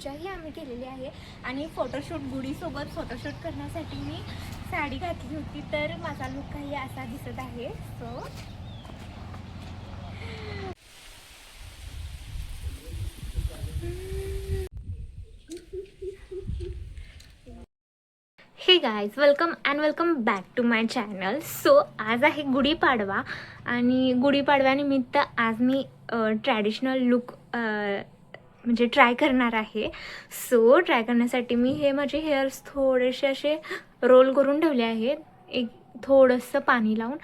पूजाही आम्ही केलेली आहे आणि फोटोशूट गुढीसोबत फोटोशूट करण्यासाठी मी साडी घातली होती, तर माझा लुक काही असा दिसत आहे. So hey guys, welcome back to my channel. So आज आहे गुढीपाडवा आणि गुढीपाडव्यानिमित्त आज मी ट्रॅडिशनल लुक म्हणजे ट्राय करणार आहे. सो ट्राय करण्यासाठी मी हे माझे हेअर्स थोडेसे असे रोल करून ठेवले आहेत, एक थोडंसं पाणी लावून.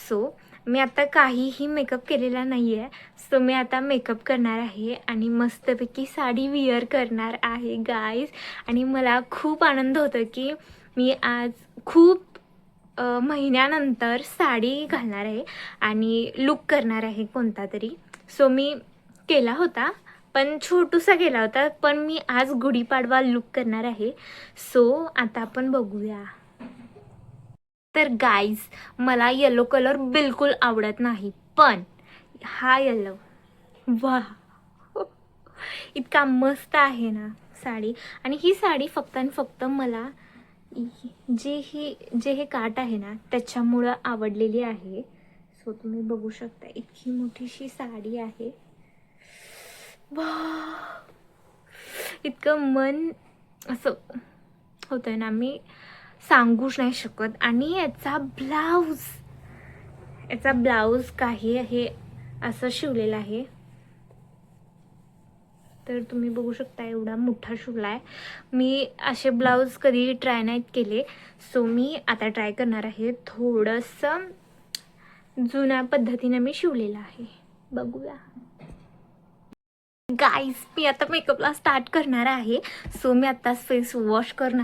सो मी आता काहीही मेकअप केलेला नाही आहे. सो मी आता मेकअप करणार आहे आणि मस्तपैकी साडी विअर करणार आहे गाईज. आणि मला खूप आनंद होतो की मी आज खूप महिन्यानंतर साडी घालणार आहे आणि लुक करणार आहे कोणता तरी. सो मी केला होता, पण छोटूसा केला होता, पण मी आज गुढीपाडवा लुक करणार आहे. सो आता आपण बघूया. तर गाईज, मला येलो कलर बिलकुल आवडत नाही, पण हा येलो वा इतका मस्त आहे ना साडी. आणि ही साडी फक्त आणि फक्त मला जे हे काठ आहे ना त्याच्यामुळं आवडलेली आहे. सो तुम्ही बघू शकता इतकी मोठीशी साडी आहे. वा, इतकं मन असं होतंय ना, मी सांगूच नाही शकत. आणि याचा ब्लाऊज काही हे असं शिवलेलं आहे, तर तुम्ही बघू शकता एवढा मोठा शिवला आहे. मी असे ब्लाऊज कधी ट्राय नाहीत केले. सो मी आता ट्राय करणार आहे. थोडंसं जुन्या पद्धतीने मी शिवलेलं आहे, बघूया. गाईज, मी आता मेकअपला स्टार्ट करणार आहे. सो मी आता फेस वॉश करून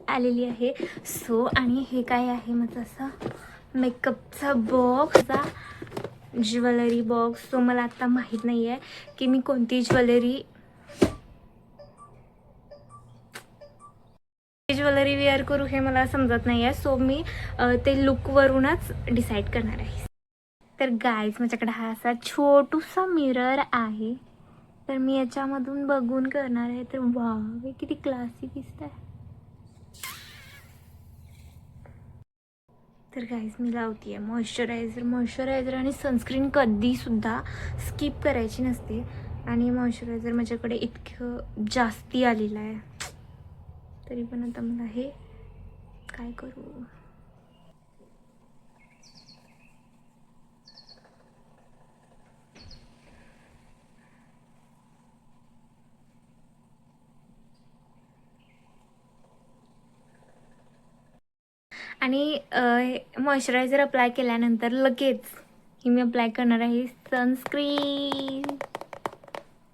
आलेली आहे. सो आणि हे काय आहे माझं असं मेकअपचा बॉक्सचा ज्वेलरी बॉक्स. सो मला आता माहीत नाही आहे की मी कोणती ज्वेलरी वेअर करू, हे मला समजत नाही आहे. सो मी ते लुकवरूनच डिसाईड करणार आहे. तर गाईज, माझ्याकडे हा असा छोटूसा मिरर आहे, तर मी याच्यामधून बघून करणार आहे. तर वाव, हे किती क्लासी दिसत आहे. तर गाईज, मी लावते आहे मॉइश्चरायझर आणि सनस्क्रीन कधीसुद्धा स्किप करायची नसते. आणि मॉइश्चरायझर माझ्याकडे इतकं जास्ती आलेलं आहे, तरी पण आता मला हे काय करू. आणि मॉइश्चरायझर अप्लाय केल्यानंतर लगेच ही मी अप्लाय करणार आहे सनस्क्रीन.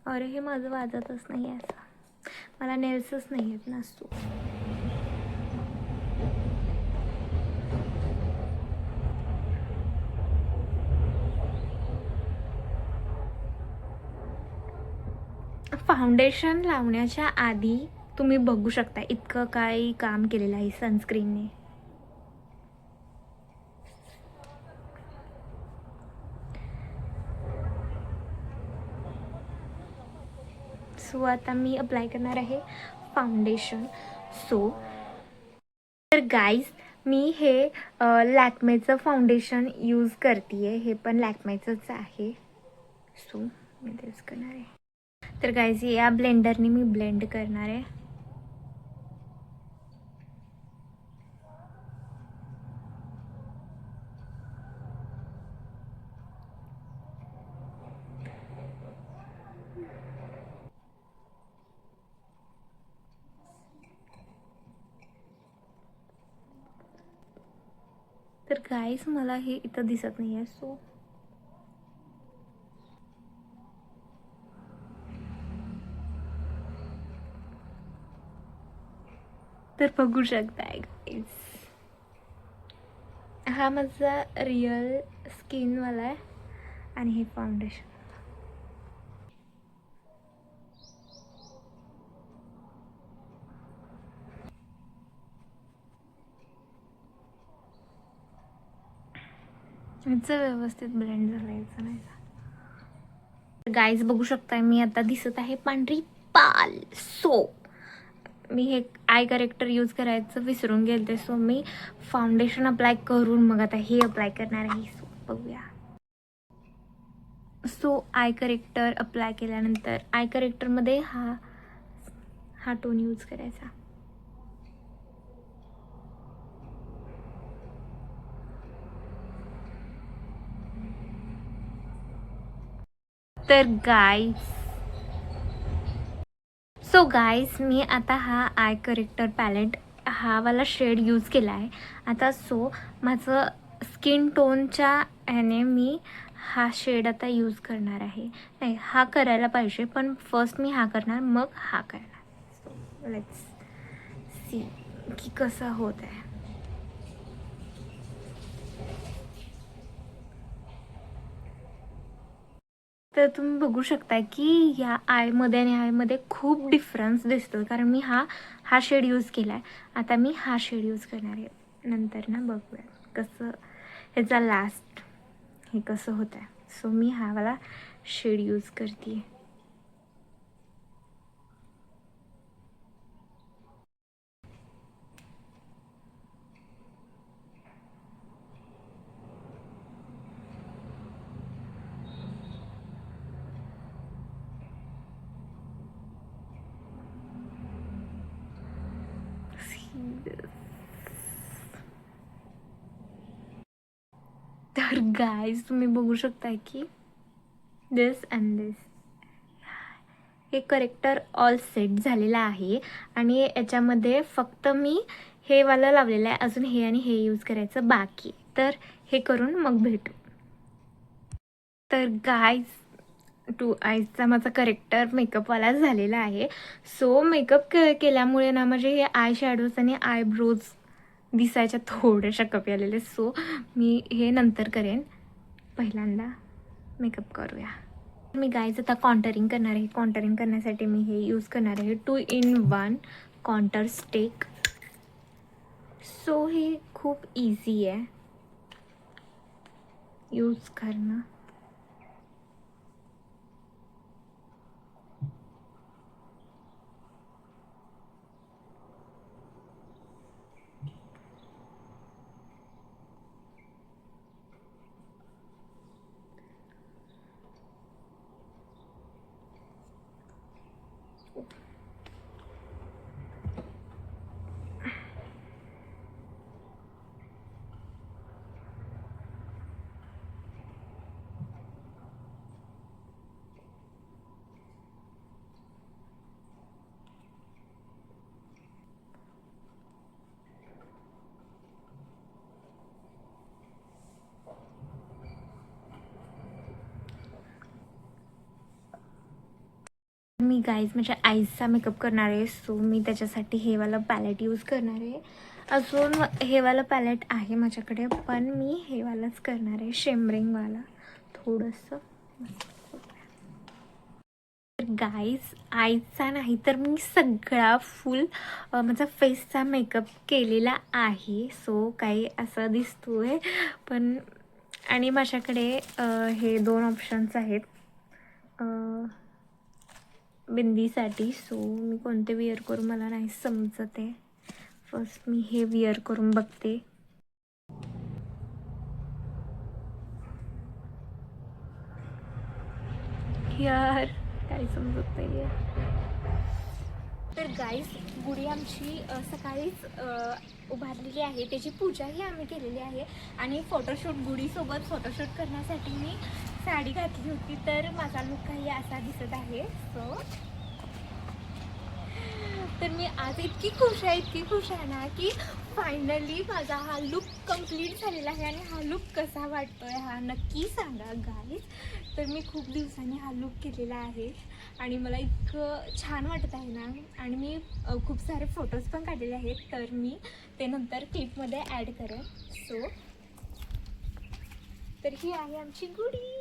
अरे, हे माझं वाजतच नाही आहे, असं मला नेल्सच नाही आहेत ना. सो फाउंडेशन लावण्याच्या आधी तुम्ही बघू शकता इतकं काही काम केलेलं आहे सनस्क्रीनने. सो आता मी अप्लाय करणार आहे फाउंडेशन. सो तर गाईज, मी हे लॅक्मेचं फाउंडेशन यूज करते आहे. हे पण लॅक्मेचंच आहे. सो मी तेच करणार आहे. तर गाईज, या ब्लेंडरने मी ब्लेंड करणार आहे. तर गाईज, मला हे इथं दिसत नाही आहे. सो तर बघू शकताय गाईज, हा माझा रिअल स्किनवाला आहे आणि हे फाउंडेशन. ह्याचं व्यवस्थित ब्लेंड झालं, याचं नाही. गाईज, बघू शकताय मी आता दिसत आहे पांढरी पाल. लाल. सो मी हे आय करेक्टर यूज करायचं विसरून गेलते. सो मी फाउंडेशन अप्लाय करून मग आता हे अप्लाय करणार आहे. सो बघूया. सो आय करेक्टर अप्लाय केल्यानंतर आय करेक्टरमध्ये हा टोन यूज करायचा. तर गाईज मी आता हा आय करेक्टर पॅलेट हा वाला शेड यूज केला आहे आता. सो माझं स्किन टोनच्या ह्याने मी हा शेड आता यूज करणार आहे. नाही, हा करायला पाहिजे, पण फर्स्ट मी हा करणार, मग हा करणार. सो लेट्स सी की कसं होत आहे. तर तुम्ही बघू शकता की या आयमध्ये आणि आयमध्ये खूप डिफरन्स दिसतो, कारण मी हा शेड यूज केला आहे. आता मी हा शेड यूज करणार आहे. नंतर ना बघूया कसं ह्याचा लास्ट हे कसं होत आहे. सो मी हा वाला शेड यूज करते आहे. तर गाईज तुम्ही बघू शकता की दिस अँड दिस हे करेक्टर ऑल सेट झालेलं आहे. आणि याच्यामध्ये फक्त मी हे वाला लावलेलं आहे, अजून हे आणि हे यूज करायचं बाकी. तर हे करून मग भेटू. तर गाईज टू आयजचा माझा करेक्टर मेकअपवाला झालेला आहे. सो मेकअप केल्यामुळे ना म्हणजे हे आय शॅडोज आणि आयब्रोज दिसायच्या थोड्याशा कमी आलेले. सो मी हे नंतर करेन, पहिल्यांदा मेकअप करूया. मी गाईज आता कॉन्टरिंग करणार आहे. कॉन्टरिंग करण्यासाठी मी हे यूज करणार आहे 2-in-1 कॉन्टर स्टिक. सो हे खूप इझी आहे यूज करणं. मी गाईज म्हणजे आईजचा मेकअप करणार आहे. सो मी त्याच्यासाठी हे वाला पॅलेट यूज करणार आहे. अजून हे वाला पॅलेट आहे माझ्याकडे, पण मी हे वालाच करणार आहे, शेमरिंगवाला थोडंसं. गाईज आईचा नाही तर मी सगळा फुल माझा फेसचा मेकअप केलेला आहे. सो काही असं दिसतोय पण. आणि माझ्याकडे हे 2 ऑप्शन्स आहेत बिंदीसाठी. सो मी कोणते विअर करू मला नाही समजत आहे. फर्स्ट मी हे विअर करून बघते. यार काही समजत नाही आहे. तर गाईज गुढी आमची सकाळीच उभारलेली आहे, त्याची पूजाही आम्ही केलेली आहे. आणि फोटोशूट गुढीसोबत फोटोशूट करण्यासाठी मी साडी घातली होती. तर माझा लुक काही असा दिसत आहे. सो तर मी आज इतकी खुश आहे ना की फायनली माझा हा लुक कंप्लीट झालेला आहे. आणि हा लुक कसा वाटतोय हा नक्की सांगा गाईज. तर मी खूप दिवसांनी हा लुक केलेला आहे आणि मला इतकं छान वाटत आहे ना. आणि मी खूप सारे फोटोज पण काढलेले आहेत, तर मी ते नंतर क्लिपमध्ये ॲड करेन. सो तर ही आहे आमची गुढी.